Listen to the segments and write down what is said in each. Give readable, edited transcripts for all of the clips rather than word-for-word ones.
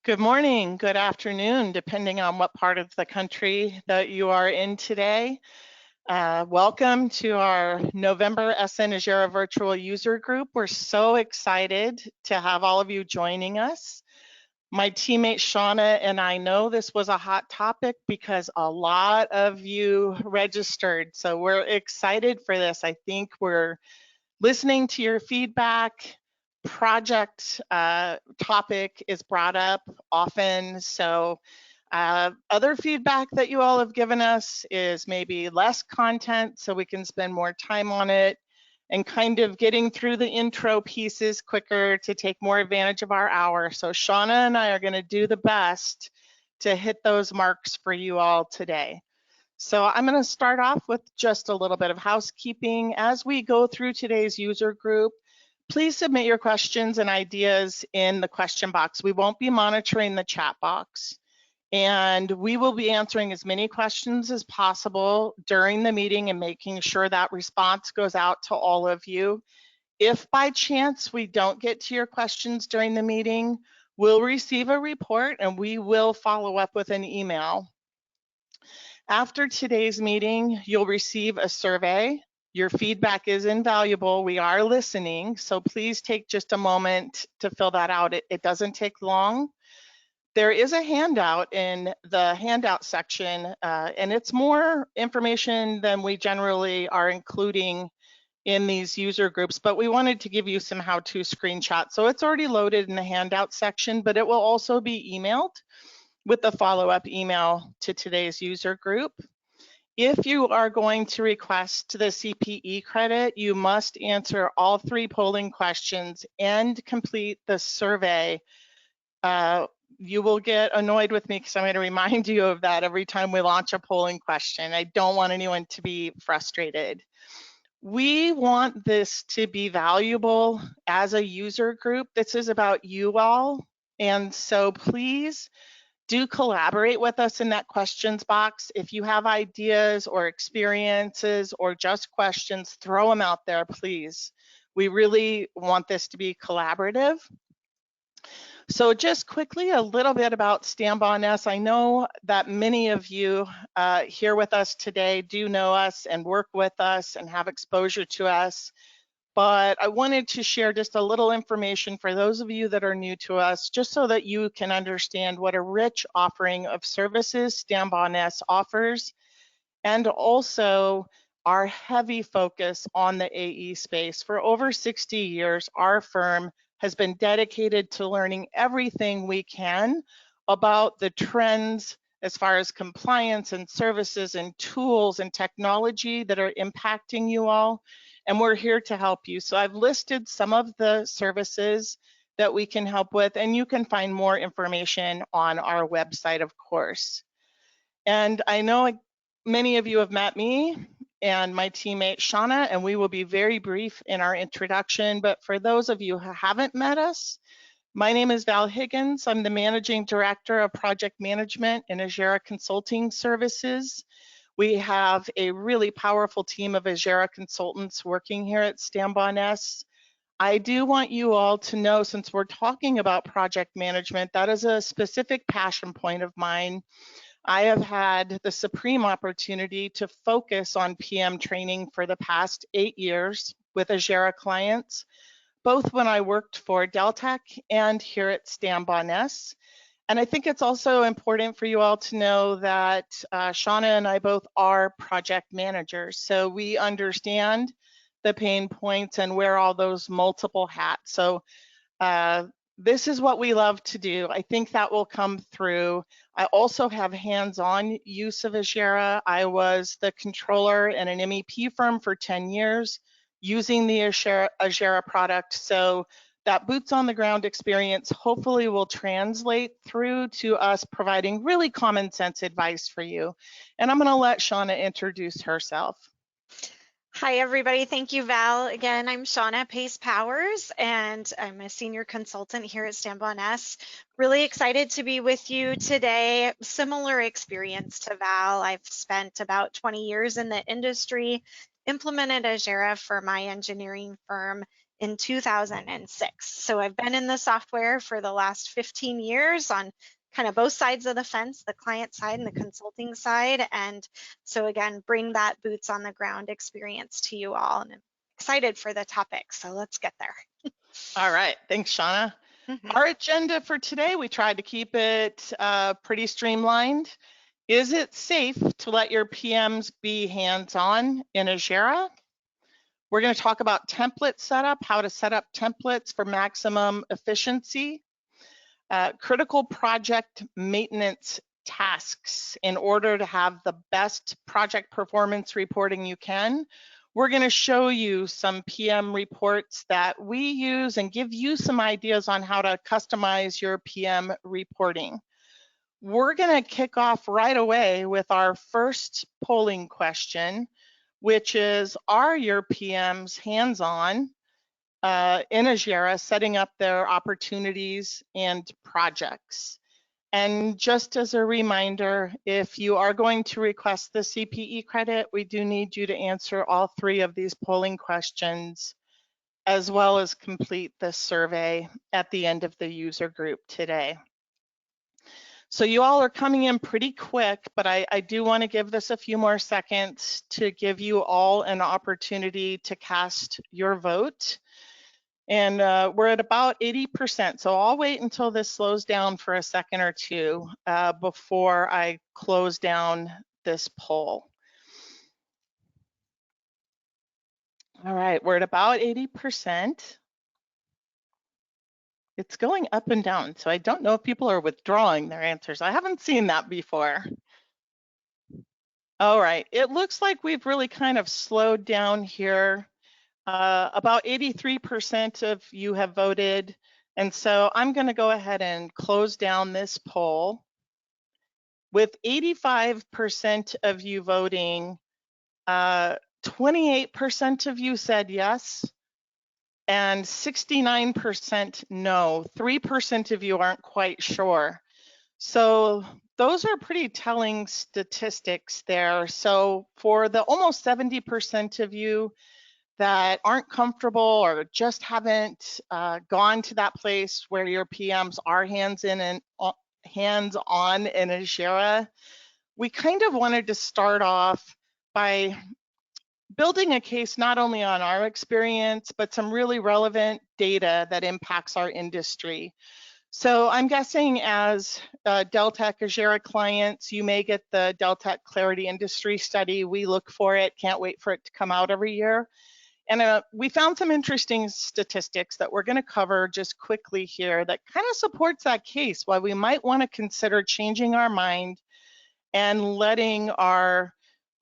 Good morning, good afternoon, depending on what part of the country that you are in today. Welcome to our November SN Ajera Virtual User Group. We're so excited to have all of you joining us. My teammate Shauna and I know this was a hot topic because a lot of you registered. So we're excited for this. I think we're listening to your feedback. Project topic is brought up often. So other feedback that you all have given us is maybe less content so we can spend more time on it and kind of getting through the intro pieces quicker to take more advantage of our hour. So Shauna and I are going to do the best to hit those marks for you all today. So I'm going to start off with just a little bit of housekeeping. As we go through today's user group, please submit your questions and ideas in the question box. We won't be monitoring the chat box, and we will be answering as many questions as possible during the meeting and making sure that response goes out to all of you. If by chance we don't get to your questions during the meeting, we'll receive a report and we will follow up with an email. After today's meeting, you'll receive a survey. Your feedback is invaluable. We are listening, so please take just a moment to fill that out. It doesn't take long. There is a handout in the handout section, and it's more information than we generally are including in these user groups, but we wanted to give you some how-to screenshots. So it's already loaded in the handout section, but it will also be emailed with the follow-up email to today's user group. If you are going to request the CPE credit, you must answer all 3 polling questions and complete the survey. You will get annoyed with me because I'm going to remind you of that every time we launch a polling question. I don't want anyone to be frustrated. We want this to be valuable as a user group. This is about you all, and so please do collaborate with us in that questions box. If you have ideas or experiences or just questions, throw them out there, please. We really want this to be collaborative. So just quickly, a little bit about StandBonS. I know that many of you here with us today do know us and work with us and have exposure to us. But I wanted to share just a little information for those of you that are new to us, just so that you can understand what a rich offering of services StandBonS offers, and also our heavy focus on the AE space. For over 60 years, our firm has been dedicated to learning everything we can about the trends as far as compliance and services and tools and technology that are impacting you all. And we're here to help you. So I've listed some of the services that we can help with, and you can find more information on our website, of course. And I know many of you have met me and my teammate Shauna, and we will be very brief in our introduction. But for those of you who haven't met us, my name is Val Higgins. I'm the Managing Director of Project Management in Ajera Consulting Services. We have a really powerful team of Ajera consultants working here at StandBonS. I do want you all to know, since we're talking about project management, that is a specific passion point of mine. I have had the supreme opportunity to focus on PM training for the past 8 years with Ajera clients, both when I worked for Deltec and here at StandBonS. And I think it's also important for you all to know that Shauna and I both are project managers. So we understand the pain points and wear all those multiple hats. So this is what we love to do. I think that will come through. I also have hands-on use of Ajera. I was the controller in an MEP firm for 10 years using the Ajera product. So that boots on the ground experience hopefully will translate through to us providing really common sense advice for you. And I'm going to let Shauna introduce herself. Hi, everybody. Thank you, Val. Again, I'm Shauna Pace Powers, and I'm a senior consultant here at StandBonS. Really excited to be with you today. Similar experience to Val. I've spent about 20 years in the industry, implemented Ajera for my engineering firm, in 2006. So I've been in the software for the last 15 years on kind of both sides of the fence, the client side and the consulting side. And so again, bring that boots on the ground experience to you all. And I'm excited for the topic. So let's get there. All right, thanks, Shauna. Mhm. Our agenda for today, we tried to keep it pretty streamlined. Is it safe to let your PMs be hands-on in Ajera? We're going to talk about template setup, how to set up templates for maximum efficiency, critical project maintenance tasks in order to have the best project performance reporting you can. We're going to show you some PM reports that we use and give you some ideas on how to customize your PM reporting. We're going to kick off right away with our first polling question, which is, are your PMs hands-on in Ajera setting up their opportunities and projects? And just as a reminder, if you are going to request the CPE credit, we do need you to answer all 3 of these polling questions, as well as complete this survey at the end of the user group today. So you all are coming in pretty quick, but I do want to give this a few more seconds to give you all an opportunity to cast your vote. And we're at about 80%. So I'll wait until this slows down for a second or two before I close down this poll. All right, we're at about 80%. It's going up and down, so I don't know if people are withdrawing their answers. I haven't seen that before. All right, it looks like we've really kind of slowed down here. About 83% of you have voted, and so I'm going to go ahead and close down this poll. With 85% of you voting, 28% of you said yes, and 69% no. 3% of you aren't quite sure. So those are pretty telling statistics there. So for the almost 70% of you that aren't comfortable or just haven't gone to that place where your PMs are hands-on in Ajera, we kind of wanted to start off by building a case not only on our experience, but some really relevant data that impacts our industry. So I'm guessing as Deltek Ajera clients, you may get the Deltek Clarity Industry Study. We look for it, can't wait for it to come out every year. And we found some interesting statistics that we're going to cover just quickly here that kind of supports that case, why we might want to consider changing our mind and letting our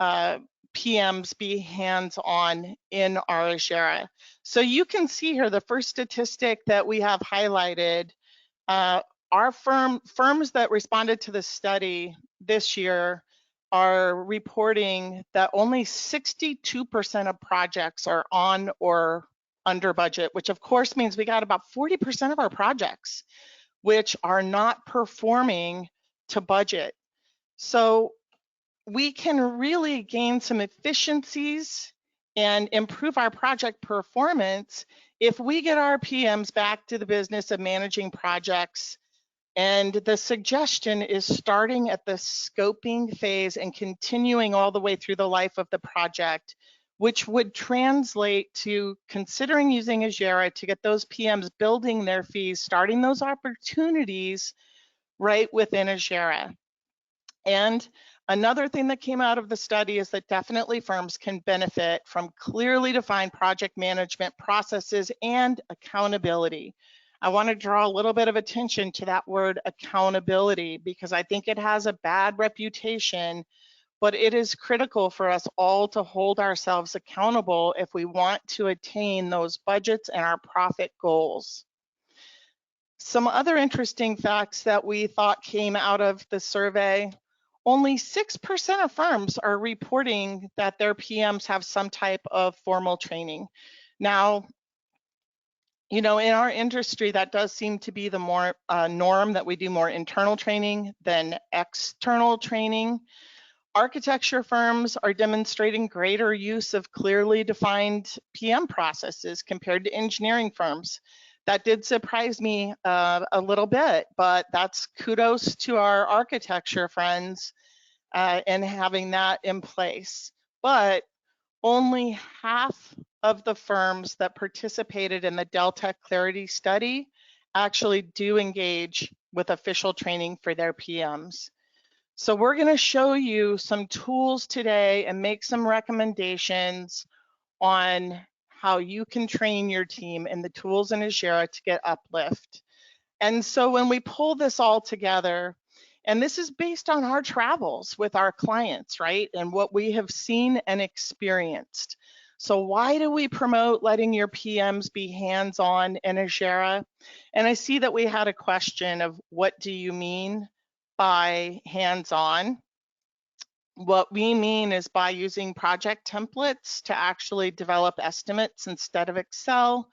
PMs be hands-on in our Ajera. So you can see here the first statistic that we have highlighted. Our firms that responded to the study this year are reporting that only 62% of projects are on or under budget, which of course means we got about 40% of our projects which are not performing to budget. So we can really gain some efficiencies and improve our project performance if we get our PMs back to the business of managing projects. And the suggestion is starting at the scoping phase and continuing all the way through the life of the project, which would translate to considering using Ajera to get those PMs building their fees, starting those opportunities right within Ajera. And another thing that came out of the study is that definitely firms can benefit from clearly defined project management processes and accountability. I want to draw a little bit of attention to that word accountability because I think it has a bad reputation, but it is critical for us all to hold ourselves accountable if we want to attain those budgets and our profit goals. Some other interesting facts that we thought came out of the survey: only 6% of firms are reporting that their PMs have some type of formal training. Now, you know, in our industry, that does seem to be the more norm, that we do more internal training than external training. Architecture firms are demonstrating greater use of clearly defined PM processes compared to engineering firms. That did surprise me a little bit, but that's kudos to our architecture friends and having that in place. But only half of the firms that participated in the Delta Clarity study actually do engage with official training for their PMs. So we're going to show you some tools today and make some recommendations on how you can train your team and the tools in Ajera to get uplift. And so when we pull this all together, and this is based on our travels with our clients, right? And what we have seen and experienced. So why do we promote letting your PMs be hands-on in Ajera? And I see that we had a question of what do you mean by hands-on? What we mean is by using project templates to actually develop estimates instead of Excel,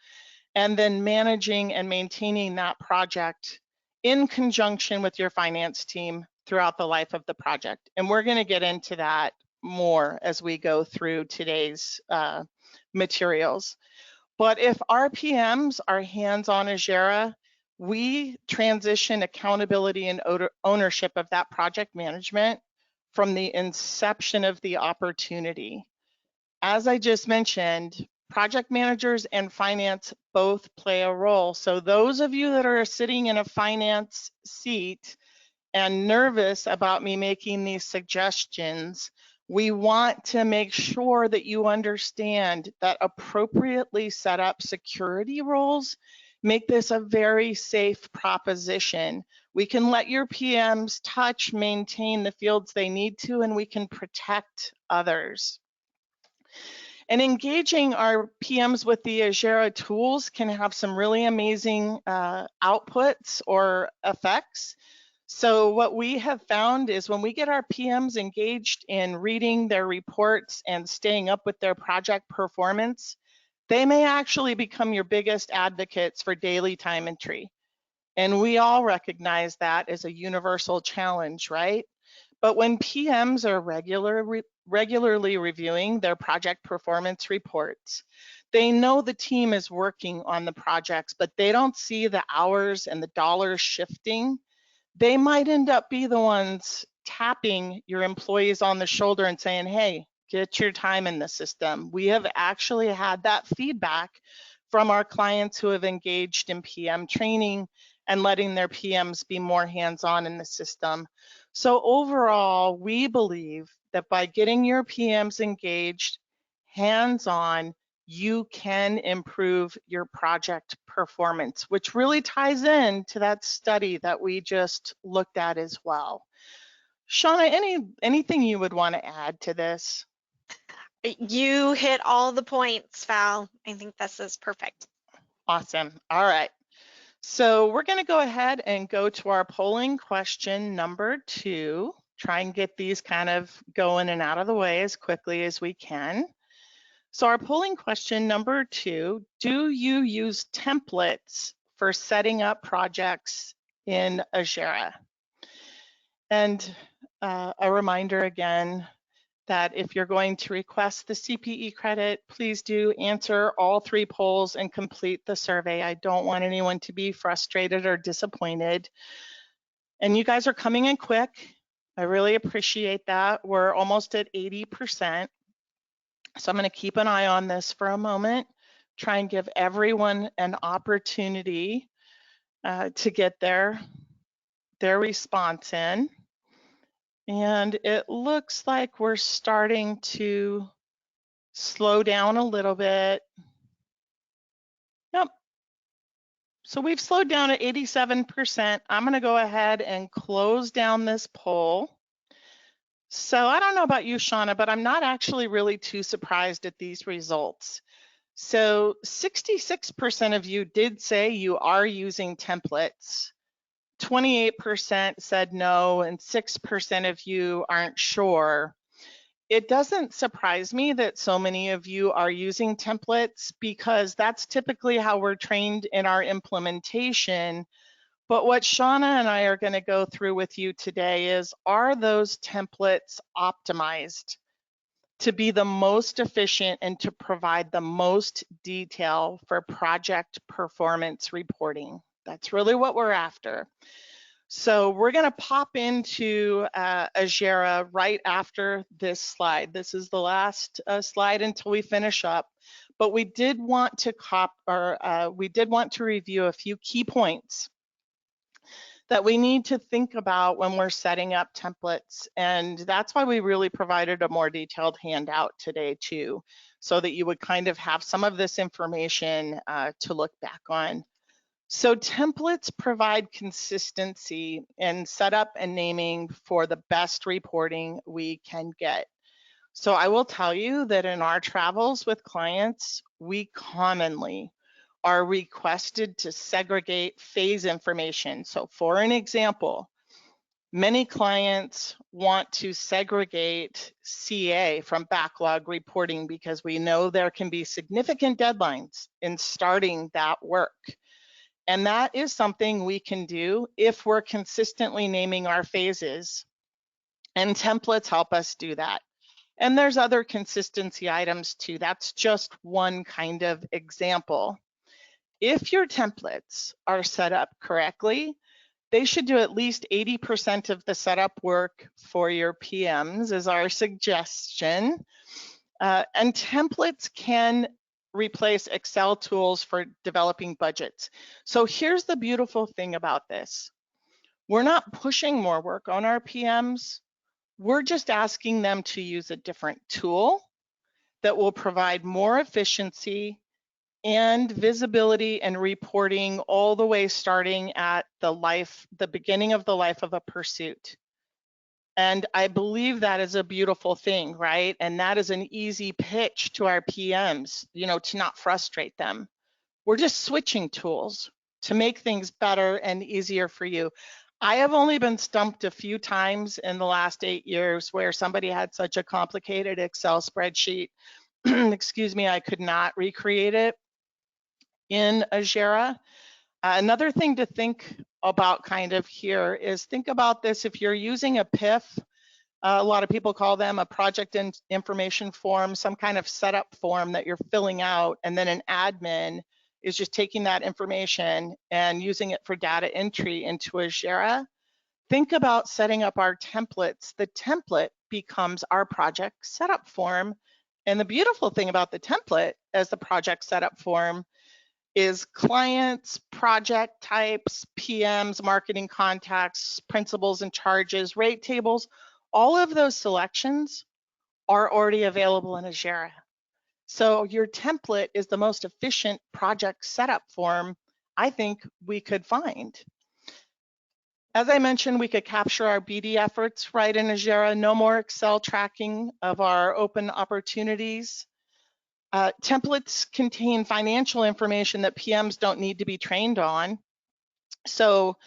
and then managing and maintaining that project in conjunction with your finance team throughout the life of the project. And we're going to get into that more as we go through today's materials. But if RPMs are hands-on Ajera, we transition accountability and ownership of that project management from the inception of the opportunity. As I just mentioned, project managers and finance both play a role. So those of you that are sitting in a finance seat and nervous about me making these suggestions, we want to make sure that you understand that appropriately set up security roles make this a very safe proposition. We can let your PMs touch, maintain the fields they need to, and we can protect others. And engaging our PMs with the Ajera tools can have some really amazing outputs or effects. So what we have found is when we get our PMs engaged in reading their reports and staying up with their project performance, they may actually become your biggest advocates for daily time entry. And we all recognize that as a universal challenge, right? But when PMs are regularly reviewing their project performance reports, they know the team is working on the projects, but they don't see the hours and the dollars shifting. They might end up be the ones tapping your employees on the shoulder and saying, hey, get your time in the system. We have actually had that feedback from our clients who have engaged in PM training and letting their PMs be more hands-on in the system. So overall, we believe that by getting your PMs engaged, hands-on, you can improve your project performance, which really ties in to that study that we just looked at as well. Shauna, anything you would want to add to this? You hit all the points, Val. I think this is perfect. Awesome. All right. So we're going to go ahead and go to our polling question number 2. Try and get these kind of going and out of the way as quickly as we can. So our polling question number 2, do you use templates for setting up projects in Ajera? And a reminder again that if you're going to request the CPE credit, please do answer all 3 polls and complete the survey. I don't want anyone to be frustrated or disappointed. And you guys are coming in quick. I really appreciate that. We're almost at 80%. So I'm going to keep an eye on this for a moment, try and give everyone an opportunity to get their response in. And it looks like we're starting to slow down a little bit. Yep. So we've slowed down at 87%. I'm going to go ahead and close down this poll. So I don't know about you, Shauna, but I'm not actually really too surprised at these results. So 66% of you did say you are using templates. 28% said no, and 6% of you aren't sure. It doesn't surprise me that so many of you are using templates because that's typically how we're trained in our implementation. But what Shauna and I are going to go through with you today is, are those templates optimized to be the most efficient and to provide the most detail for project performance reporting? That's really what we're after. So we're going to pop into Ajera right after this slide. This is the last slide until we finish up. But we did want to review a few key points that we need to think about when we're setting up templates. And that's why we really provided a more detailed handout today too, so that you would kind of have some of this information to look back on. So templates provide consistency in setup and naming for the best reporting we can get. So I will tell you that in our travels with clients, we commonly are requested to segregate phase information. So for an example, many clients want to segregate CA from backlog reporting because we know there can be significant deadlines in starting that work. And that is something we can do if we're consistently naming our phases, and templates help us do that. And there's other consistency items too. That's just one kind of example. If your templates are set up correctly, they should do at least 80% of the setup work for your PMs is our suggestion. And templates can replace Excel tools for developing budgets. So here's the beautiful thing about this. We're not pushing more work on our PMs. We're just asking them to use a different tool that will provide more efficiency and visibility and reporting all the way starting at the beginning of the life of a pursuit. And I believe that is a beautiful thing, right? And that is an easy pitch to our PMs, to not frustrate them. We're just switching tools to make things better and easier for you. I have only been stumped a few times in the last 8 years where somebody had such a complicated Excel spreadsheet. Excuse me, I could not recreate it in Ajera. Another thing to think about kind of here is, think about this if you're using a PIF. A lot of people call them a project information form, some kind of setup form that you're filling out, and then an admin is just taking that information and using it for data entry into Ajera. Think about setting up our templates. The template becomes our project setup form. And the beautiful thing about the template as the project setup form is clients, project types, PMs, marketing contacts, principals and charges, rate tables, all of those selections are already available in Ajera. So your template is the most efficient project setup form I think we could find. As I mentioned, we could capture our BD efforts right in Ajera. No more Excel tracking of our open opportunities. Templates contain financial information that PMs don't need to be trained on. So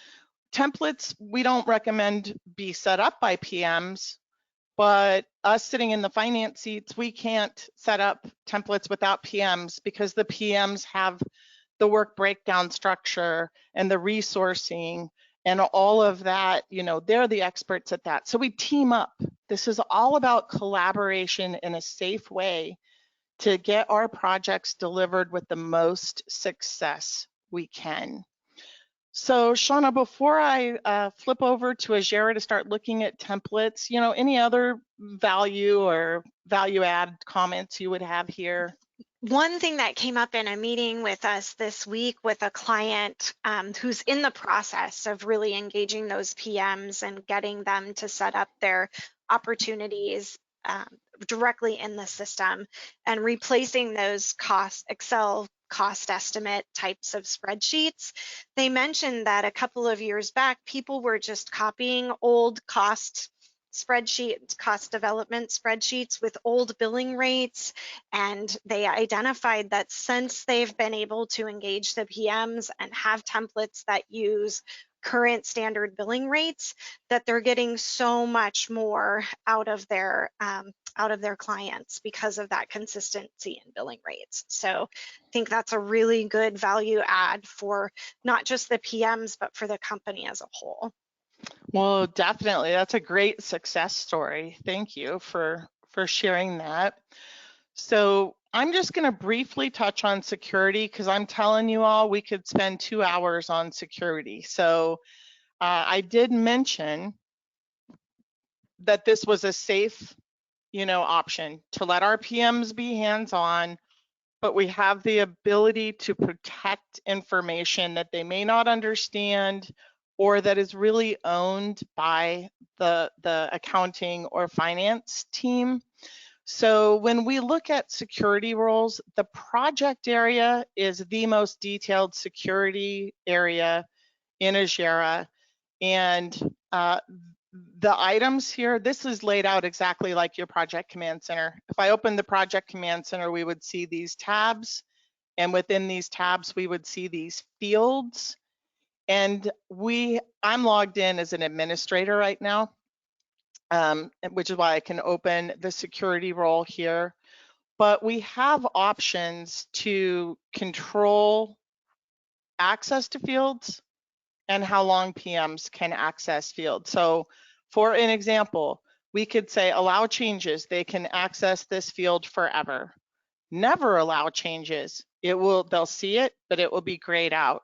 templates, we don't recommend be set up by PMs, but us sitting in the finance seats, we can't set up templates without PMs because the PMs have the work breakdown structure and the resourcing and all of that. They're the experts at that. So we team up. This is all about collaboration in a safe way to get our projects delivered with the most success we can. So Shauna, before I flip over to Ajera to start looking at templates, any other value or value add comments you would have here? One thing that came up in a meeting with us this week with a client who's in the process of really engaging those PMs and getting them to set up their opportunities directly in the system and replacing those Excel cost estimate types of spreadsheets. They mentioned that a couple of years back, people were just copying old cost spreadsheets, cost development spreadsheets with old billing rates. And they identified that since they've been able to engage the PMs and have templates that use current standard billing rates, that they're getting so much more out of their clients because of that consistency in billing rates. So I think that's a really good value add for not just the PMs, but for the company as a whole. Well, definitely. That's a great success story. Thank you for sharing that. So I'm just going to briefly touch on security because I'm telling you all we could spend 2 hours on security. So I did mention that this was a safe, option to let our PMs be hands-on, but we have the ability to protect information that they may not understand or that is really owned by the accounting or finance team. So when we look at security roles, the project area is the most detailed security area in Ajera. And the items here, this is laid out exactly like your project command center. If I open the project command center, we would see these tabs. And within these tabs, we would see these fields. And I'm logged in as an administrator right now, which is why I can open the security role here. But we have options to control access to fields and how long PMs can access fields. So for an example, we could say allow changes. They can access this field forever. Never allow changes. They'll see it, but it will be grayed out.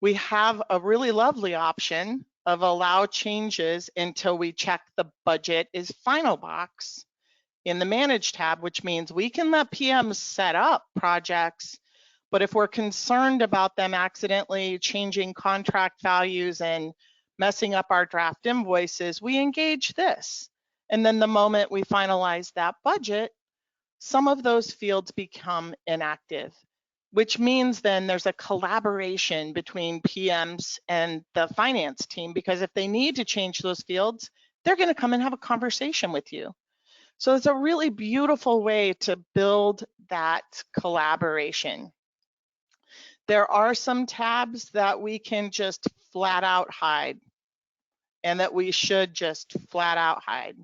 We have a really lovely option of allow changes until we check the budget is final box in the manage tab, which means we can let PMs set up projects, but if we're concerned about them accidentally changing contract values and messing up our draft invoices, we engage this. And then the moment we finalize that budget, some of those fields become inactive, which means then there's a collaboration between PMs and the finance team, because if they need to change those fields, they're going to come and have a conversation with you. So it's a really beautiful way to build that collaboration. There are some tabs that we can just flat out hide and that we should just flat out hide.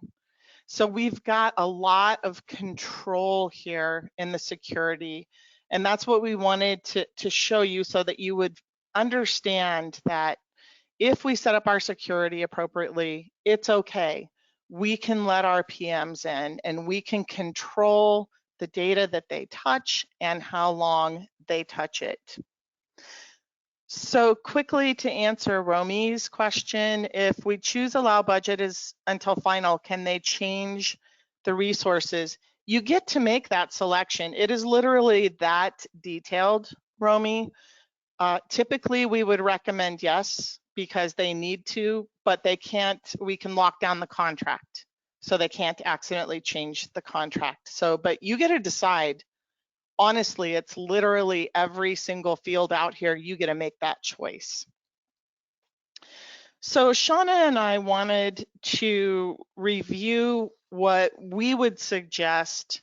So we've got a lot of control here in the security, and that's what we wanted to show you so that you would understand that if we set up our security appropriately, it's okay. We can let our PMs in and we can control the data that they touch and how long they touch it. So quickly to answer Romy's question, if we choose allow budget is until final, can they change the resources? You get to make that selection. It is literally that detailed, Romy. Typically, we would recommend yes, because they need to, but they can't, we can lock down the contract. So they can't accidentally change the contract. So, but you get to decide. Honestly, it's literally every single field out here, you get to make that choice. So Shauna and I wanted to review what we would suggest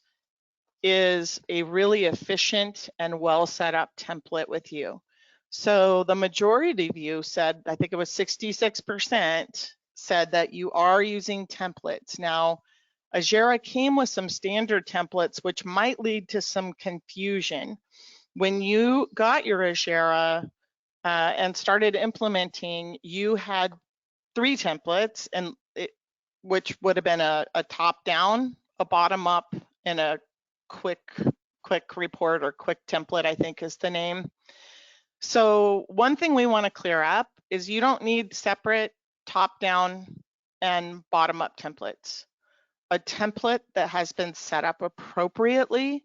is a really efficient and well set up template with you. So the majority of you said, I think it was 66%, said that you are using templates. Now, Ajera came with some standard templates, which might lead to some confusion. When you got your Ajera and started implementing, you had 3 templates, and which would have been a top down, a bottom up, and a quick report or quick template, I think is the name. So one thing we want to clear up is you don't need separate top down and bottom up templates. A template that has been set up appropriately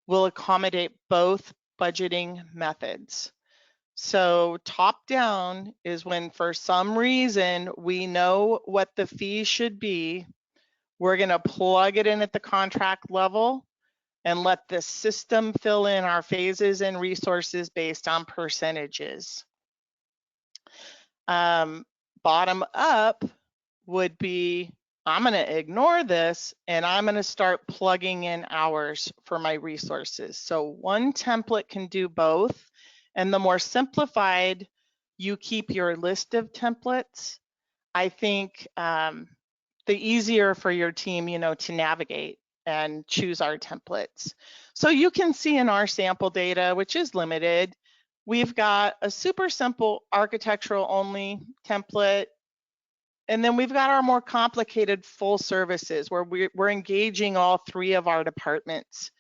will accommodate both budgeting methods. So top down is when for some reason we know what the fee should be, we're going to plug it in at the contract level and let the system fill in our phases and resources based on percentages. Bottom up would be I'm going to ignore this and I'm going to start plugging in hours for my resources. So one template can do both. And the more simplified you keep your list of templates, I think the easier for your team, to navigate and choose our templates. So you can see in our sample data, which is limited, we've got a super simple architectural only template. And then we've got our more complicated full services where we're engaging all three of our departments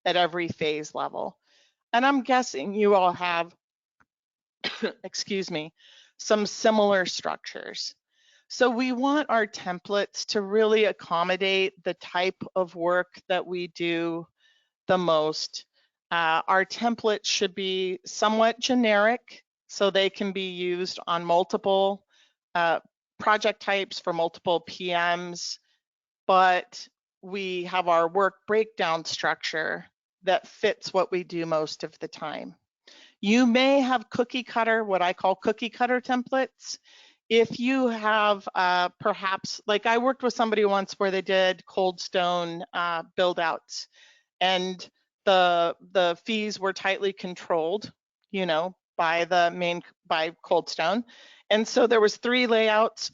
at every phase level. And I'm guessing you all have, excuse me, some similar structures. So we want our templates to really accommodate the type of work that we do the most. Our templates should be somewhat generic so they can be used on multiple uh, project types for multiple PMs, but we have our work breakdown structure that fits what we do most of the time. You may have cookie cutter, what I call cookie cutter templates. If you have perhaps, like I worked with somebody once where they did cold stone build outs, and the fees were tightly controlled, by Cold Stone. And so there was 3 layouts.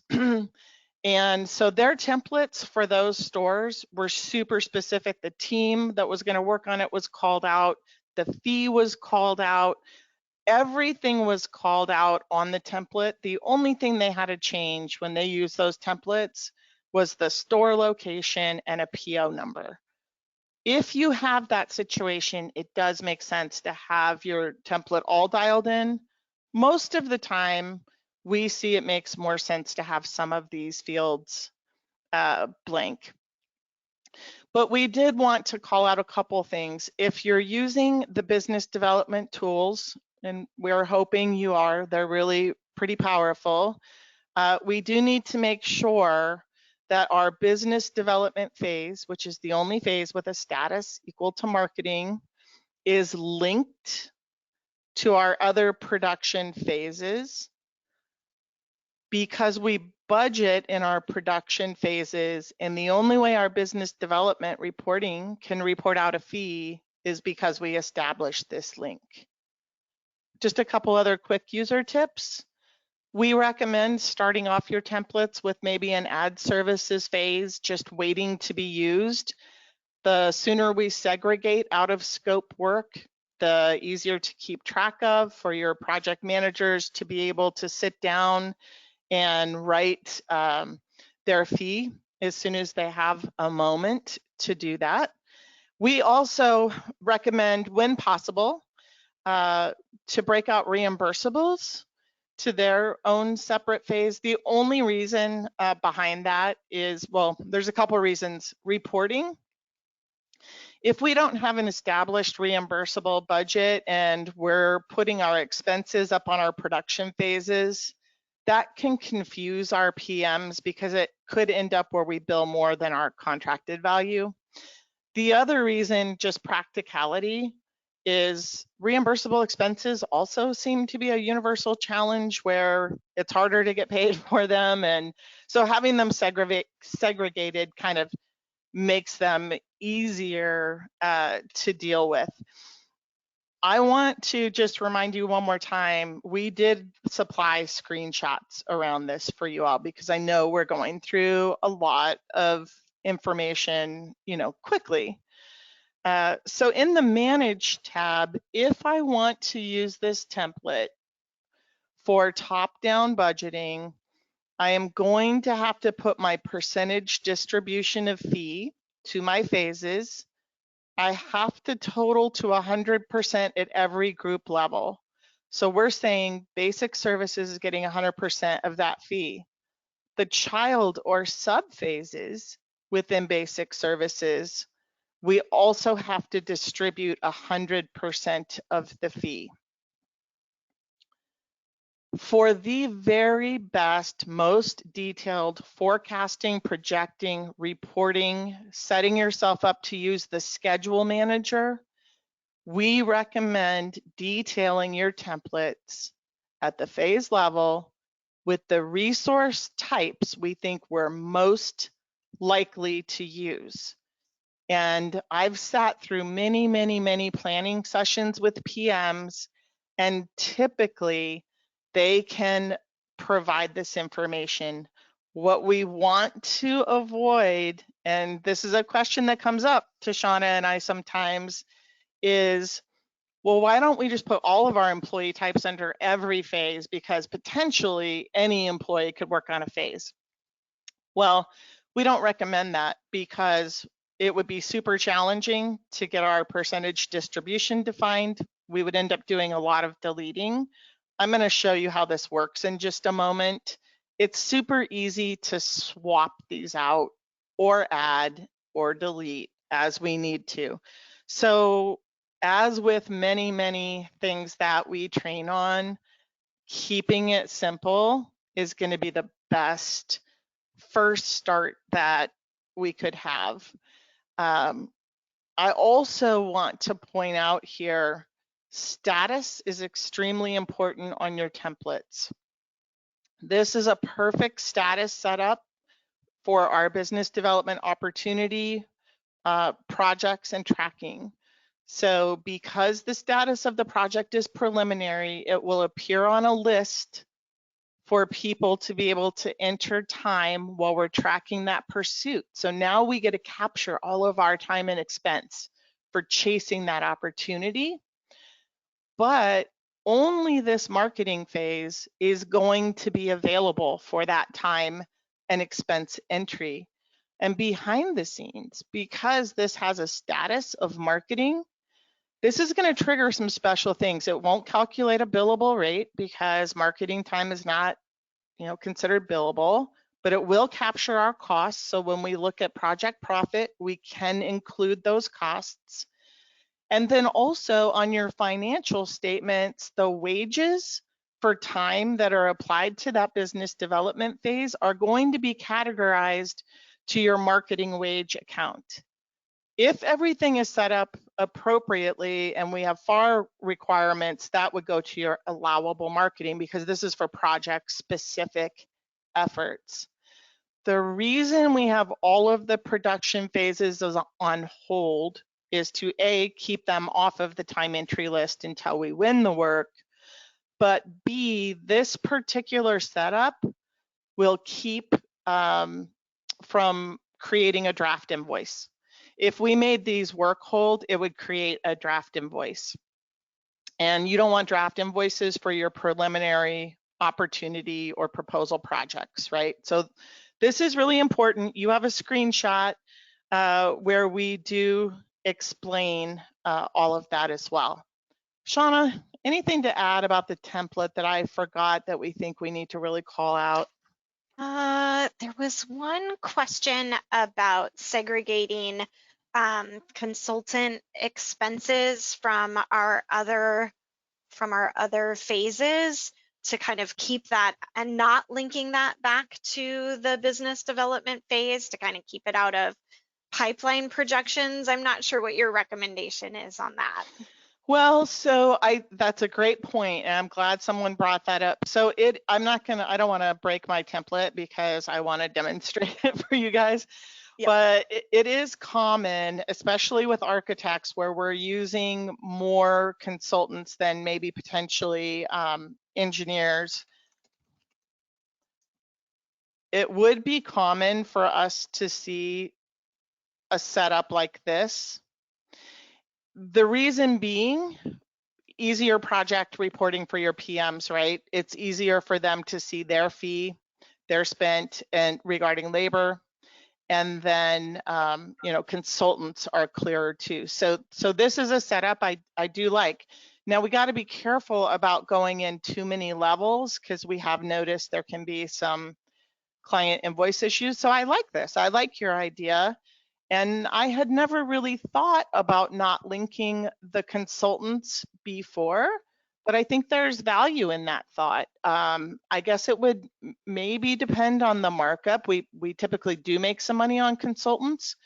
And so their templates for those stores were super specific. The team that was going to work on it was called out. The fee was called out. Everything was called out on the template. The only thing they had to change when they used those templates was the store location and a PO number. If you have that situation, it does make sense to have your template all dialed in. Most of the time, we see it makes more sense to have some of these fields blank. But we did want to call out a couple things. If you're using the business development tools, and we're hoping you are, they're really pretty powerful. We do need to make sure that our business development phase, which is the only phase with a status equal to marketing, is linked to our other production phases, because we budget in our production phases, and the only way our business development reporting can report out a fee is because we established this link. Just a couple other quick user tips. We recommend starting off your templates with maybe an ad services phase, just waiting to be used. The sooner we segregate out of scope work, the easier to keep track of for your project managers to be able to sit down and write their fee as soon as they have a moment to do that. We also recommend, when possible, to break out reimbursables to their own separate phase. The only reason behind that is, well, there's a couple reasons. Reporting. If we don't have an established reimbursable budget and we're putting our expenses up on our production phases, that can confuse our PMs because it could end up where we bill more than our contracted value. The other reason, just practicality, is reimbursable expenses also seem to be a universal challenge where it's harder to get paid for them. And so having them segregated kind of makes them easier to deal with. I want to just remind you one more time, we did supply screenshots around this for you all because I know we're going through a lot of information, quickly. So in the Manage tab, if I want to use this template for top-down budgeting, I am going to have to put my percentage distribution of fee to my phases. I have to total to 100% at every group level. So we're saying basic services is getting 100% of that fee. The child or sub phases within basic services, we also have to distribute 100% of the fee. For the very best, most detailed forecasting, projecting, reporting, setting yourself up to use the schedule manager, we recommend detailing your templates at the phase level with the resource types we think we're most likely to use. And I've sat through many, many, many planning sessions with PMs, and typically they can provide this information. What we want to avoid, and this is a question that comes up to Shauna and I sometimes, is, well, why don't we just put all of our employee types under every phase, because potentially any employee could work on a phase. Well, we don't recommend that because it would be super challenging to get our percentage distribution defined. We would end up doing a lot of deleting. I'm going to show you how this works in just a moment. It's super easy to swap these out or add or delete as we need to. So as with many, many things that we train on, keeping it simple is going to be the best first start that we could have. Um, I also want to point out here, status is extremely important on your templates. This is a perfect status setup for our business development opportunity, projects, and tracking. So because the status of the project is preliminary, it will appear on a list for people to be able to enter time while we're tracking that pursuit. So now we get to capture all of our time and expense for chasing that opportunity. But only this marketing phase is going to be available for that time and expense entry. And behind the scenes, because this has a status of marketing, this is going to trigger some special things. It won't calculate a billable rate because marketing time is not, considered billable, but it will capture our costs. So when we look at project profit, we can include those costs. And then also on your financial statements, the wages for time that are applied to that business development phase are going to be categorized to your marketing wage account. If everything is set up appropriately and we have FAR requirements, that would go to your allowable marketing because this is for project specific efforts. The reason we have all of the production phases on hold is to A, keep them off of the time entry list until we win the work, but B, this particular setup will keep from creating a draft invoice. If we made these work hold, it would create a draft invoice. And you don't want draft invoices for your preliminary opportunity or proposal projects, right? So this is really important. You have a screenshot where we do explain all of that as well. Shauna, anything to add about the template that I forgot that we think we need to really call out? There was one question about segregating consultant expenses from our other phases to kind of keep that and not linking that back to the business development phase to kind of keep it out of pipeline projections. I'm not sure what your recommendation is on that. Well, that's a great point, and I'm glad someone brought that up. So I don't want to break my template because I want to demonstrate it for you guys. Yep. But it is common, especially with architects, where we're using more consultants than maybe potentially engineers. It would be common for us to see a setup like this. The reason being, easier project reporting for your PMs, right? It's easier for them to see their fee, their spent, and regarding labor. And then, consultants are clearer too. So this is a setup I do like. Now we got to be careful about going in too many levels because we have noticed there can be some client invoice issues. So I like this. I like your idea. And I had never really thought about not linking the consultants before, but I think there's value in that thought. I guess it would maybe depend on the markup. We typically do make some money on consultants,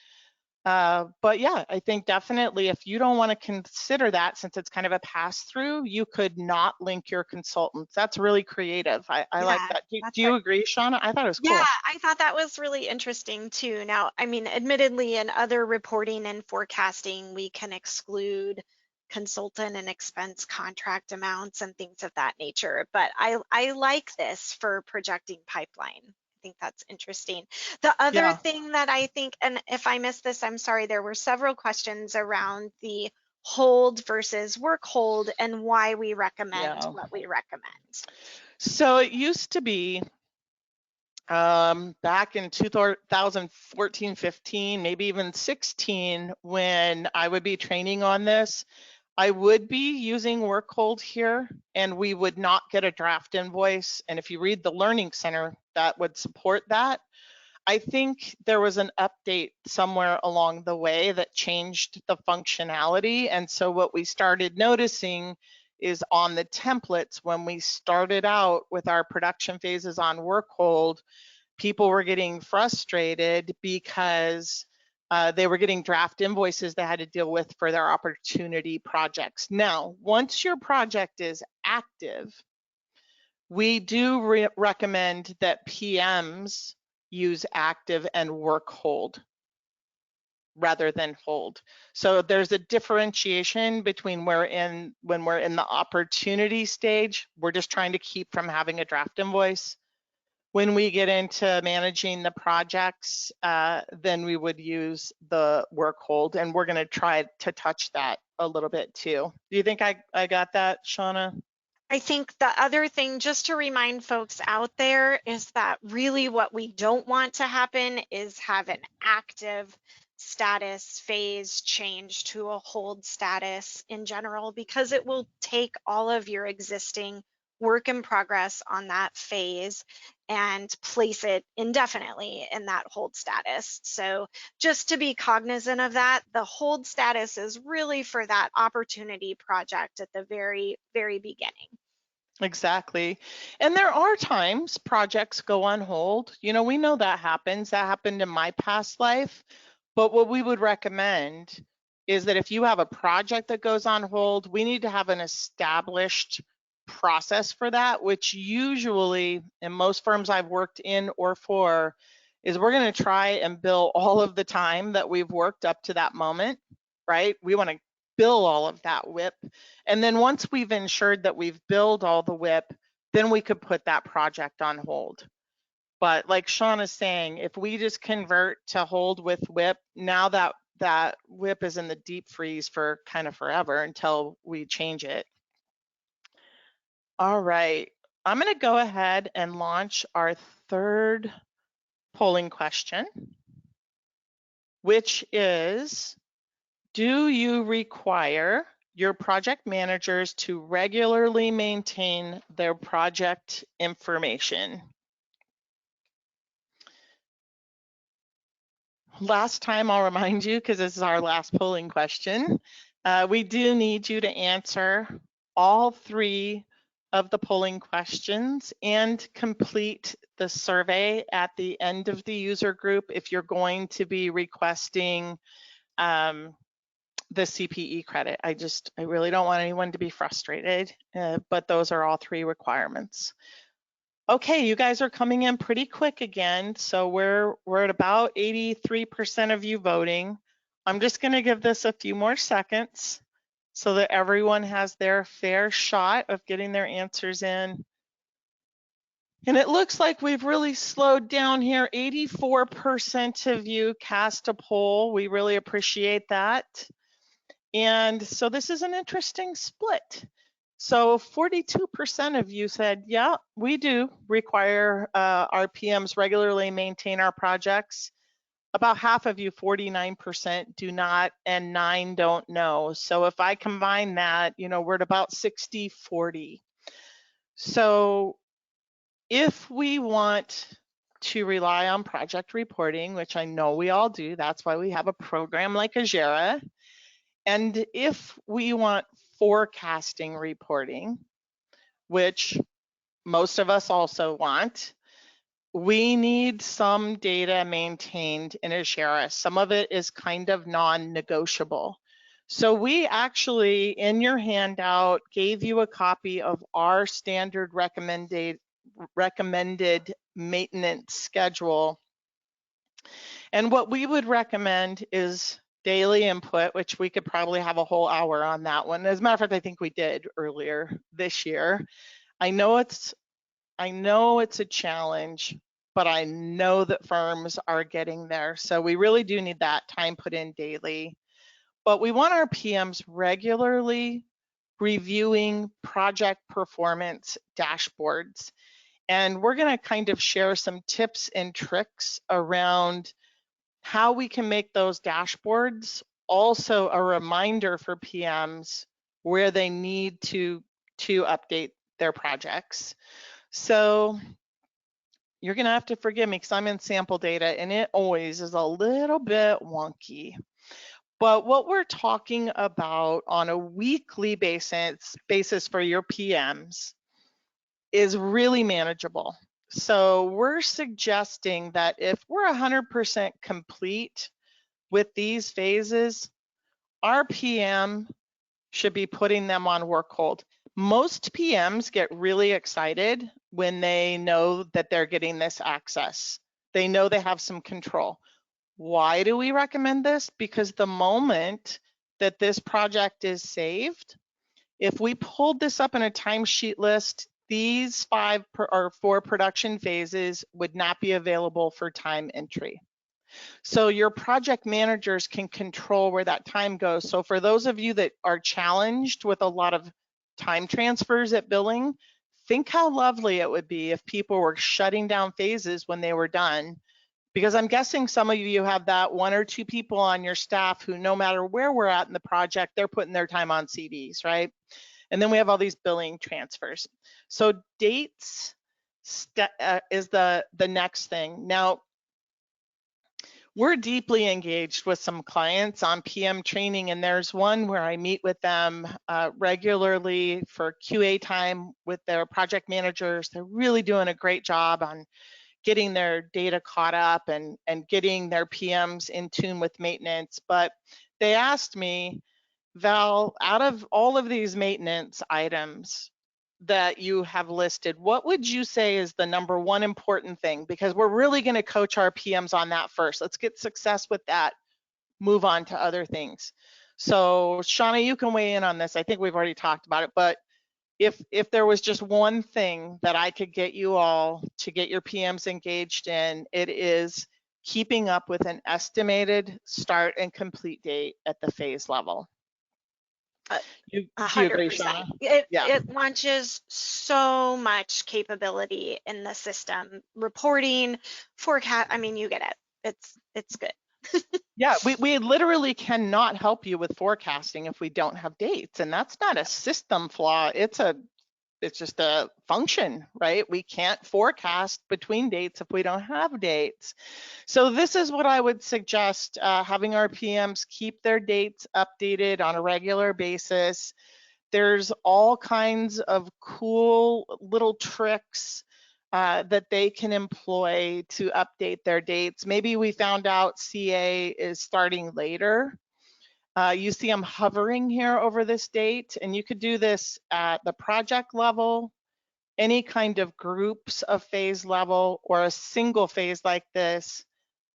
But yeah, I think definitely if you don't want to consider that, since it's kind of a pass through, you could not link your consultants. That's really creative. I like Yeah, that. that's Do right. you agree, Shauna? I thought it was Yeah, cool. I thought that was really interesting too. Now, I mean, admittedly, in other reporting and forecasting, we can exclude consultant and expense contract amounts and things of that nature. But I like this for projecting pipeline. I think that's interesting. The other Yeah, thing that I think, and if I missed this, I'm sorry, there were several questions around the hold versus work hold and why we recommend yeah. what we recommend. So it used to be back in 2014, 15, maybe even 16, when I would be training on this, I would be using work hold here and we would not get a draft invoice. And if you read the Learning Center, that would support that. I think there was an update somewhere along the way that changed the functionality. And so what we started noticing is on the templates, when we started out with our production phases on work hold, people were getting frustrated because they were getting draft invoices they had to deal with for their opportunity projects. Now, once your project is active, we do recommend that PMs use active and work hold rather than hold. So there's a differentiation between when we're in the opportunity stage, we're just trying to keep from having a draft invoice. When we get into managing the projects, then we would use the work hold, and we're going to try to touch that a little bit too. Do you think I got that, Shauna? I think the other thing, just to remind folks out there, is that really what we don't want to happen is have an active status phase change to a hold status in general, because it will take all of your existing work in progress on that phase and place it indefinitely in that hold status. So just to be cognizant of that, the hold status is really for that opportunity project at the very, very beginning. Exactly. And there are times projects go on hold. You know, we know that happens. That happened in my past life. But what we would recommend is that if you have a project that goes on hold, we need to have an established process for that, which usually in most firms I've worked in or for is we're going to try and bill all of the time that we've worked up to that moment, right? We want to bill all of that WIP. And then once we've ensured that we've billed all the WIP, then we could put that project on hold. But like Sean is saying, if we just convert to hold with WIP, now that WIP is in the deep freeze for kind of forever until we change it. All right, I'm going to go ahead and launch our third polling question, which is, do you require your project managers to regularly maintain their project information? Last time, I'll remind you, because this is our last polling question, we do need you to answer all three of the polling questions and complete the survey at the end of the user group if you're going to be requesting the CPE credit. I really don't want anyone to be frustrated, but those are all three requirements. Okay, you guys are coming in pretty quick again. So we're at about 83% of you voting. I'm just gonna give this a few more seconds so that everyone has their fair shot of getting their answers in. And it looks like we've really slowed down here. 84% of you cast a poll. We really appreciate that. And so this is an interesting split. So 42% of you said, yeah, we do require our PMs regularly maintain our projects. About half of you, 49%, do not, and 9 don't know. So if I combine that, you know, we're at about 60-40. So if we want to rely on project reporting, which I know we all do, that's why we have a program like Ajera. And if we want forecasting reporting, which most of us also want, we need some data maintained in Ajera. Some of it is kind of non-negotiable. So we actually, in your handout, gave you a copy of our standard recommended maintenance schedule. And what we would recommend is daily input, which we could probably have a whole hour on that one. As a matter of fact, I think we did earlier this year. I know it's a challenge, but I know that firms are getting there. So we really do need that time put in daily. But we want our PMs regularly reviewing project performance dashboards. And we're going to kind of share some tips and tricks around how we can make those dashboards also a reminder for PMs where they need to update their projects. So you're gonna have to forgive me because I'm in sample data and it always is a little bit wonky. But what we're talking about on a weekly basis for your PMs is really manageable. So we're suggesting that if we're 100% complete with these phases, our PM should be putting them on work hold. Most PMs get really excited when they know that they're getting this access. They know they have some control. Why do we recommend this? Because the moment that this project is saved, if we pulled this up in a timesheet list, these 4 production phases would not be available for time entry. So your project managers can control where that time goes. So for those of you that are challenged with a lot of time transfers at billing, think how lovely it would be if people were shutting down phases when they were done. Because I'm guessing some of you have that 1 or 2 people on your staff who, no matter where we're at in the project, they're putting their time on CDs, right? And then we have all these billing transfers. So dates is the next thing. Now, we're deeply engaged with some clients on PM training, and there's one where I meet with them regularly for QA time with their project managers. They're really doing a great job on getting their data caught up and getting their PMs in tune with maintenance. But they asked me, Val, out of all of these maintenance items that you have listed, what would you say is the number one important thing? Because we're really going to coach our PMs on that first. Let's get success with that, move on to other things. So Shauna, you can weigh in on this. I think we've already talked about it, but if there was just one thing that I could get you all to get your PMs engaged in, it is keeping up with an estimated start and complete date at the phase level. Do you agree, 100%. Shauna? It Yeah. it launches so much capability in the system. Reporting, forecast, I mean, you get it. It's good. Yeah, we literally cannot help you with forecasting if we don't have dates. And that's not a system flaw. It's just a function, right? We can't forecast between dates if we don't have dates. So this is what I would suggest, having our PMs keep their dates updated on a regular basis. There's all kinds of cool little tricks that they can employ to update their dates. Maybe we found out CA is starting later. You see I'm hovering here over this date, and you could do this at the project level, any kind of groups of phase level, or a single phase like this.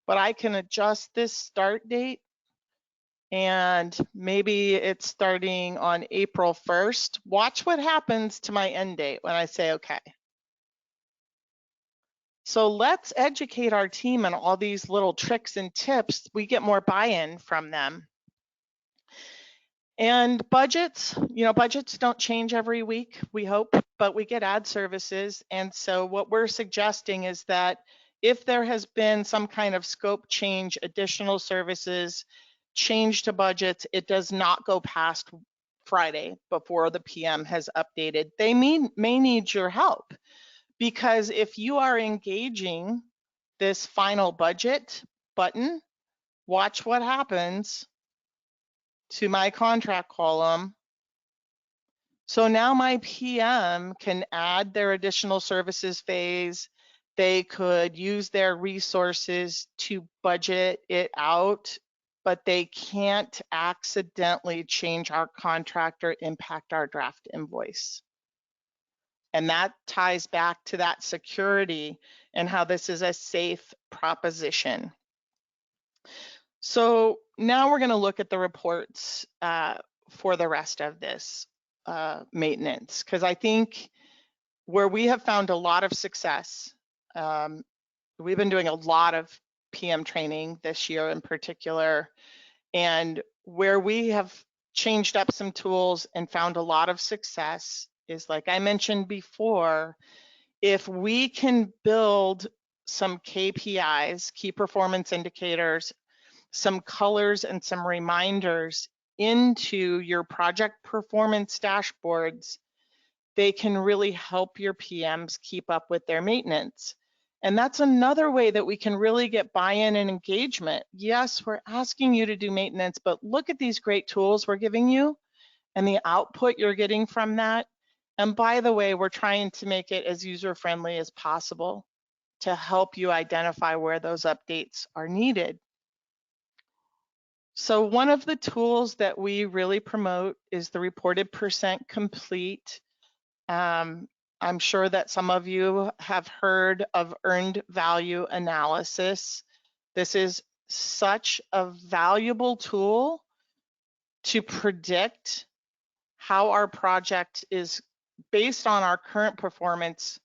But I can adjust this start date, and maybe it's starting on April 1st. Watch what happens to my end date when I say okay. So let's educate our team on all these little tricks and tips. We get more buy-in from them. And budgets, budgets don't change every week, we hope, but we get ad services. And so what we're suggesting is that if there has been some kind of scope change, additional services, change to budgets, it does not go past Friday before the PM has updated. They may need your help, because if you are engaging this final budget button, watch what happens to my contract column. So now my PM can add their additional services phase, They could use their resources to budget it out, but they can't accidentally change our contract or impact our draft invoice. And that ties back to that security and how this is a safe proposition. So now we're going to look at the reports for the rest of this maintenance, because I think where we have found a lot of success, we've been doing a lot of PM training this year in particular, and where we have changed up some tools and found a lot of success is, like I mentioned before, if we can build some KPIs, key performance indicators, some colors and some reminders into your project performance dashboards, they can really help your PMs keep up with their maintenance. And that's another way that we can really get buy-in and engagement. Yes, we're asking you to do maintenance, but look at these great tools we're giving you and the output you're getting from that. And by the way, we're trying to make it as user-friendly as possible to help you identify where those updates are needed. So one of the tools that we really promote is the reported percent complete. I'm sure that some of you have heard of earned value analysis. This is such a valuable tool to predict how our project is based on our current performance,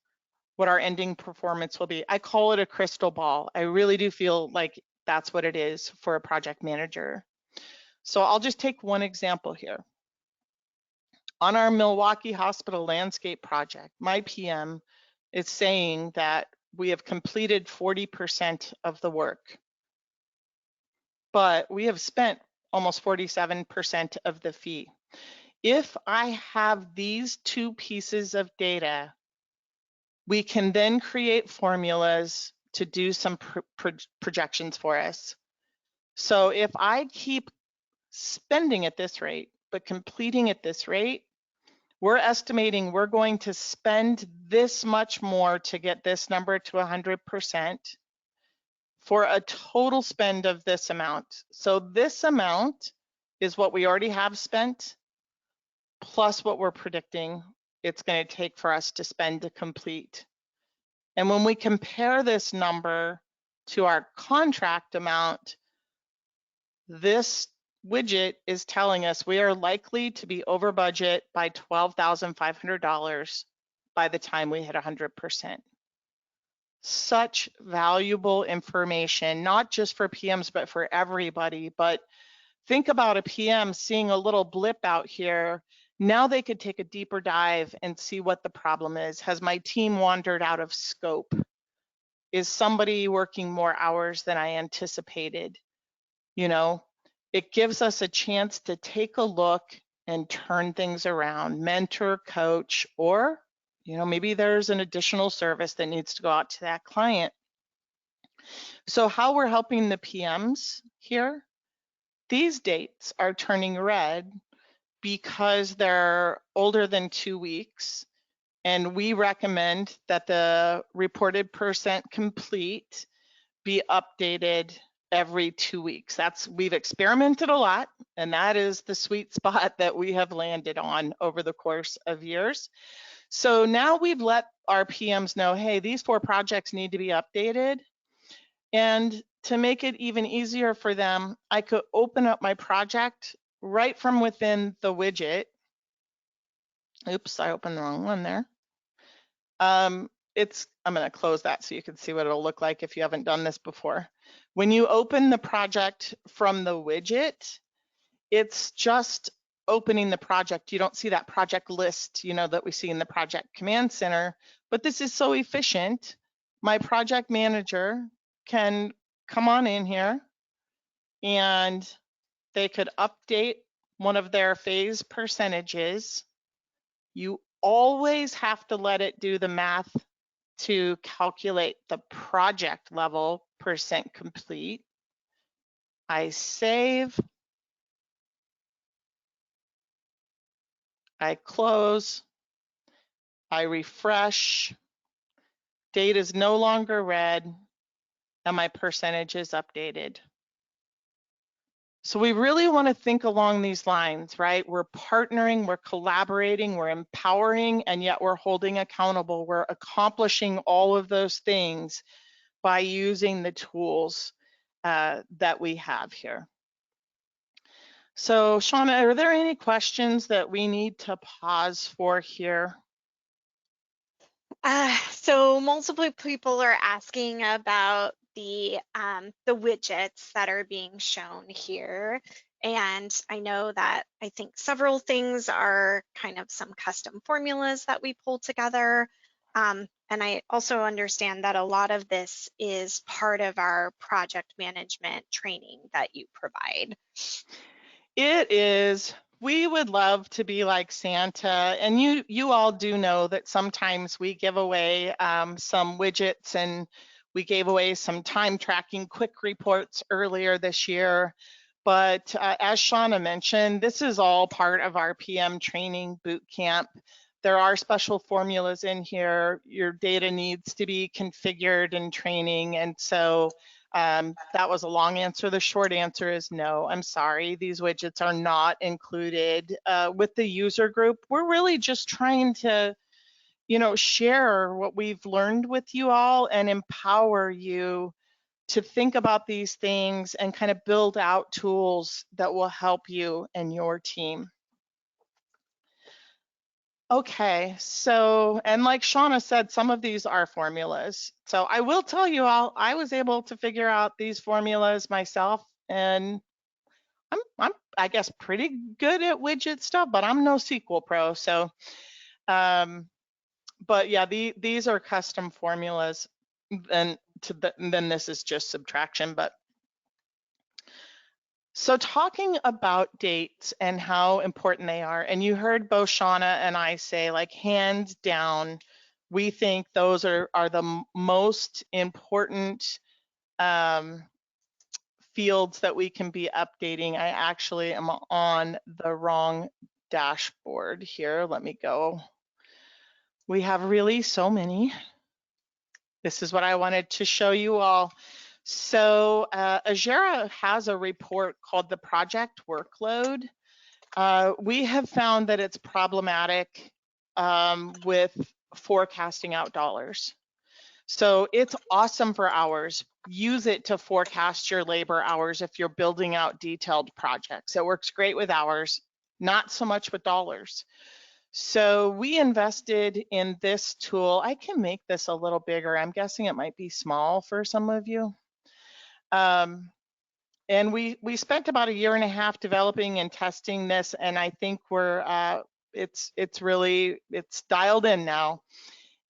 what our ending performance will be. I call it a crystal ball. I really do feel like that's what it is for a project manager. So I'll just take one example here. On our Milwaukee Hospital landscape project, my PM is saying that we have completed 40% of the work, but we have spent almost 47% of the fee. If I have these two pieces of data, we can then create formulas to do some projections for us. So if I keep spending at this rate, but completing at this rate, we're estimating we're going to spend this much more to get this number to 100% for a total spend of this amount. So this amount is what we already have spent, plus what we're predicting it's going to take for us to spend to complete. And when we compare this number to our contract amount, this widget is telling us we are likely to be over budget by $12,500 by the time we hit 100%. Such valuable information, not just for PMs, but for everybody. But think about a PM seeing a little blip out here. Now they could take a deeper dive and see what the problem is. Has my team wandered out of scope? Is somebody working more hours than I anticipated? You know, it gives us a chance to take a look and turn things around, mentor, coach, or, you know, maybe there's an additional service that needs to go out to that client. So how we're helping the PMs here, these dates are turning red because they're older than 2 weeks. And we recommend that the reported percent complete be updated every 2 weeks. We've experimented a lot, and that is the sweet spot that we have landed on over the course of years. So now we've let our PMs know, hey, these 4 projects need to be updated. And to make it even easier for them, I could open up my project right from within the widget. Oops, I opened the wrong one there. I'm going to close that so you can see what it'll look like if you haven't done this before. When you open the project from the widget, it's just opening the project. You don't see that project list, you know, that we see in the project command center, but this is so efficient. My project manager can come on in here and they could update one of their phase percentages. You always have to let it do the math to calculate the project level percent complete. I save, I close, I refresh, date is no longer red, and my percentage is updated. So we really want to think along these lines, right? We're partnering, we're collaborating, we're empowering, and yet we're holding accountable. We're accomplishing all of those things by using the tools that we have here. So Shauna, are there any questions that we need to pause for here? So multiple people are asking about the widgets that are being shown here. And I know that I think several things are kind of some custom formulas that we pull together. And I also understand that a lot of this is part of our project management training that you provide. It is. We would love to be like Santa, and you all do know that sometimes we give away some widgets, and we gave away some time tracking quick reports earlier this year. But as Shauna mentioned, this is all part of our PM training boot camp. There are special formulas in here. Your data needs to be configured in training, and so that was a long answer. The short answer is no, I'm sorry. These widgets are not included with the user group. We're really just trying to, share what we've learned with you all and empower you to think about these things and kind of build out tools that will help you and your team. Okay, so, and like Shauna said, some of these are formulas. So I will tell you all, I was able to figure out these formulas myself, and I guess pretty good at widget stuff, but I'm no SQL pro. So, but yeah, these are custom formulas, and then this is just subtraction. But so talking about dates and how important they are, and you heard both Shauna and I say, like, hands down, we think those are the most important fields that we can be updating. I actually am on the wrong dashboard here. Let me go. We have really so many. This is what I wanted to show you all. So Ajera has a report called the project workload. We have found that it's problematic with forecasting out dollars. So it's awesome for hours. Use it to forecast your labor hours if you're building out detailed projects. It works great with hours, not so much with dollars. So we invested in this tool. I can make this a little bigger. I'm guessing it might be small for some of you. And we spent about a year and a half developing and testing this, and I think it's dialed in now.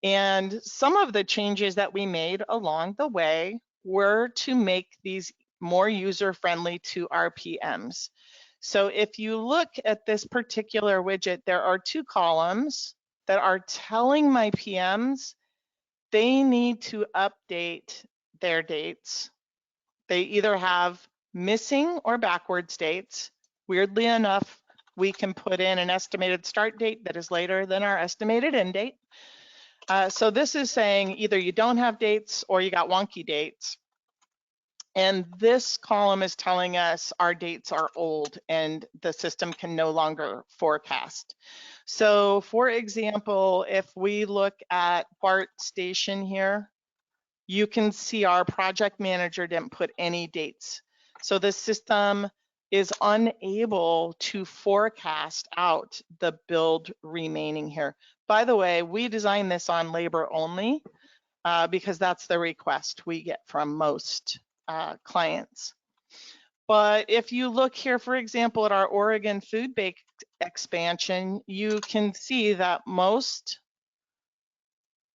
And some of the changes that we made along the way were to make these more user-friendly to our PMs. So if you look at this particular widget, there are two columns that are telling my PMs they need to update their dates. They either have missing or backwards dates. Weirdly enough, we can put in an estimated start date that is later than our estimated end date. So this is saying either you don't have dates or you got wonky dates. And this column is telling us our dates are old and the system can no longer forecast. So for example, if we look at BART station here, you can see our project manager didn't put any dates. So the system is unable to forecast out the build remaining here. By the way, we designed this on labor only because that's the request we get from most clients. But if you look here, for example, at our Oregon food bake expansion, you can see that most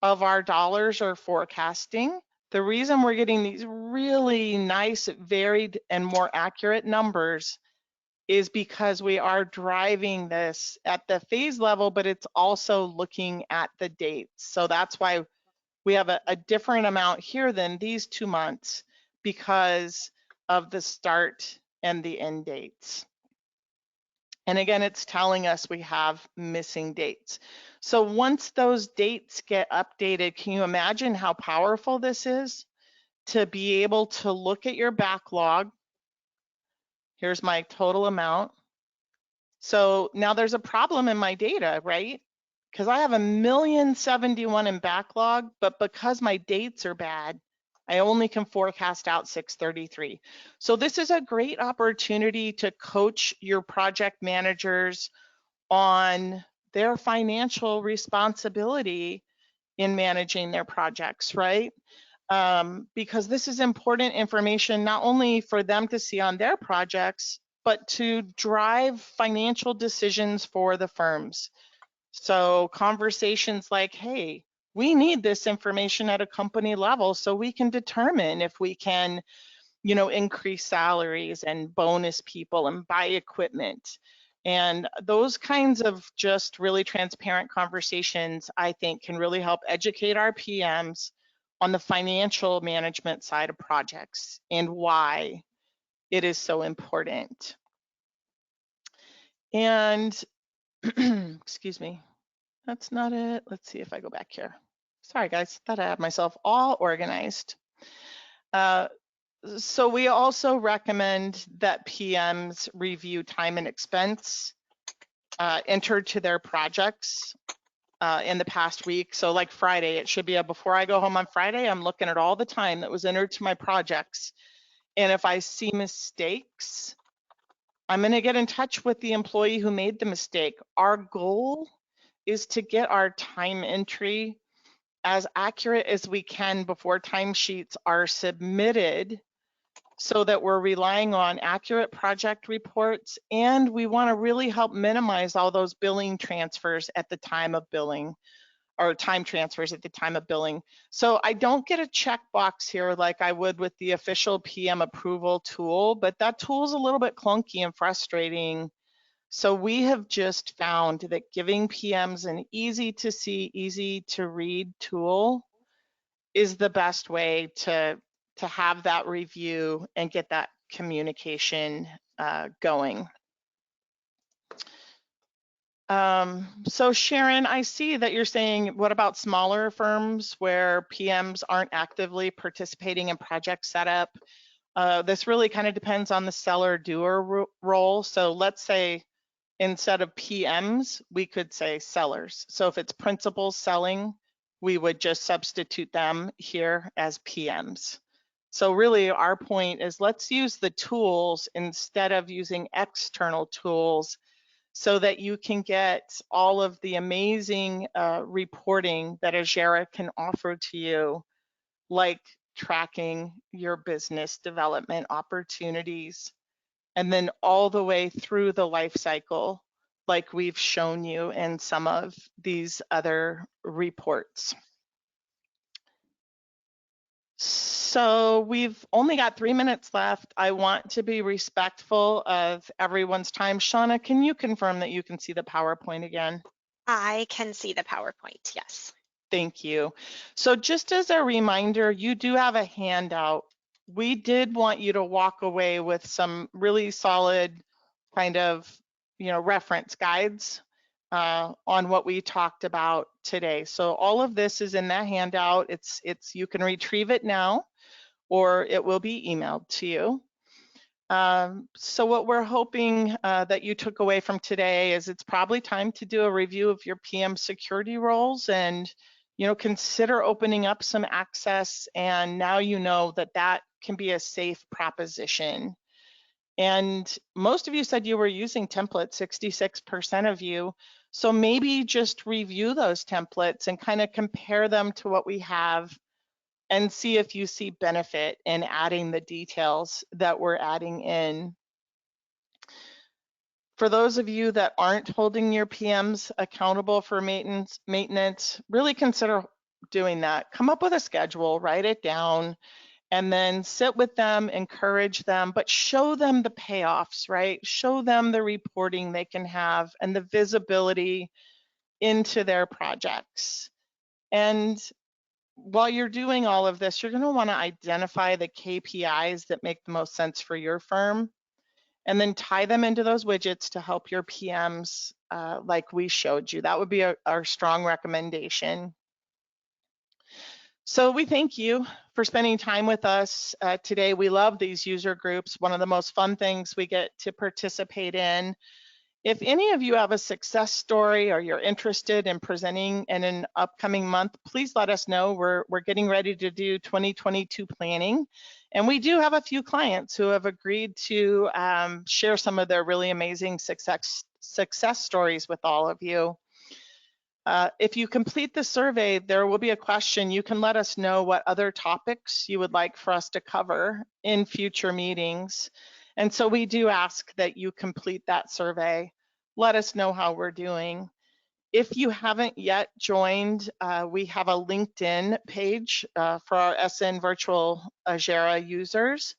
of our dollars are forecasting. The reason we're getting these really nice, varied, and more accurate numbers is because we are driving this at the phase level, but it's also looking at the dates. So that's why we have a different amount here than these 2 months because of the start and the end dates. And again, it's telling us we have missing dates. So once those dates get updated, can you imagine how powerful this is to be able to look at your backlog? Here's my total amount. So now there's a problem in my data, right? Because I have 1,071,000 in backlog, but because my dates are bad, I only can forecast out 633. So this is a great opportunity to coach your project managers on their financial responsibility in managing their projects, right? Because this is important information not only for them to see on their projects, but to drive financial decisions for the firms. So conversations like, hey, we need this information at a company level so we can determine if we can, increase salaries and bonus people and buy equipment. And those kinds of just really transparent conversations, I think, can really help educate our PMs on the financial management side of projects and why it is so important. And excuse me, that's not it. Let's see if I go back here. Sorry, guys, thought I had myself all organized. So we also recommend that PMs review time and expense entered to their projects in the past week. So like Friday, it should be before I go home on Friday, I'm looking at all the time that was entered to my projects. And if I see mistakes, I'm going to get in touch with the employee who made the mistake. Our goal is to get our time entry as accurate as we can before timesheets are submitted, so that we're relying on accurate project reports, and we want to really help minimize all those billing transfers at the time of billing, or time transfers at the time of billing. So I don't get a checkbox here like I would with the official PM approval tool, but that tool is a little bit clunky and frustrating. So we have just found that giving PMs an easy to see, easy to read tool is the best way to have that review and get that communication going. So Sharon, I see that you're saying, what about smaller firms where PMs aren't actively participating in project setup? This really kind of depends on the seller doer role. So let's say instead of PMs, we could say sellers. So if it's principals selling, we would just substitute them here as PMs. So really our point is, let's use the tools instead of using external tools so that you can get all of the amazing reporting that Ajera can offer to you, like tracking your business development opportunities, and then all the way through the life cycle, like we've shown you in some of these other reports. So we've only got 3 minutes left. I want to be respectful of everyone's time. Shauna, can you confirm that you can see the PowerPoint again? I can see the PowerPoint, yes. Thank you. So just as a reminder, you do have a handout. We did want you to walk away with some really solid kind of, reference guides on what we talked about today. So all of this is in that handout. You can retrieve it now, or it will be emailed to you. So what we're hoping that you took away from today is it's probably time to do a review of your PM security roles and, consider opening up some access. And now you know that that can be a safe proposition. And most of you said you were using templates, 66% of you. So maybe just review those templates and kind of compare them to what we have and see if you see benefit in adding the details that we're adding in. For those of you that aren't holding your PMs accountable for maintenance, really consider doing that. Come up with a schedule, write it down, and then sit with them, encourage them, but show them the payoffs, right? Show them the reporting they can have and the visibility into their projects. And while you're doing all of this, you're going to want to identify the KPIs that make the most sense for your firm. and then tie them into those widgets to help your PMs like we showed you. That would be our strong recommendation. So we thank you for spending time with us today. We love these user groups, one of the most fun things we get to participate in. If any of you have a success story or you're interested in presenting in an upcoming month, please let us know. We're getting ready to do 2022 planning. And we do have a few clients who have agreed to share some of their really amazing success stories with all of you. If you complete the survey, there will be a question. You can let us know what other topics you would like for us to cover in future meetings. And so we do ask that you complete that survey. Let us know how we're doing. If you haven't yet joined, we have a LinkedIn page for our SN Virtual Ajera users.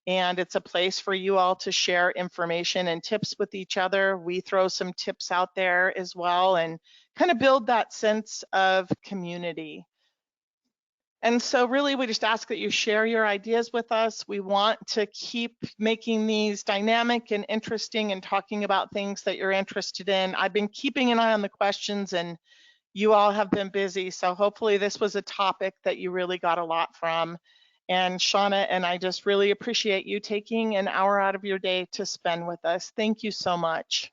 And it's a place for you all to share information and tips with each other. We throw some tips out there as well and kind of build that sense of community. And so really we just ask that you share your ideas with us. We want to keep making these dynamic and interesting and talking about things that you're interested in. I've been keeping an eye on the questions and you all have been busy. So hopefully this was a topic that you really got a lot from. And Shauna and I just really appreciate you taking an hour out of your day to spend with us. Thank you so much.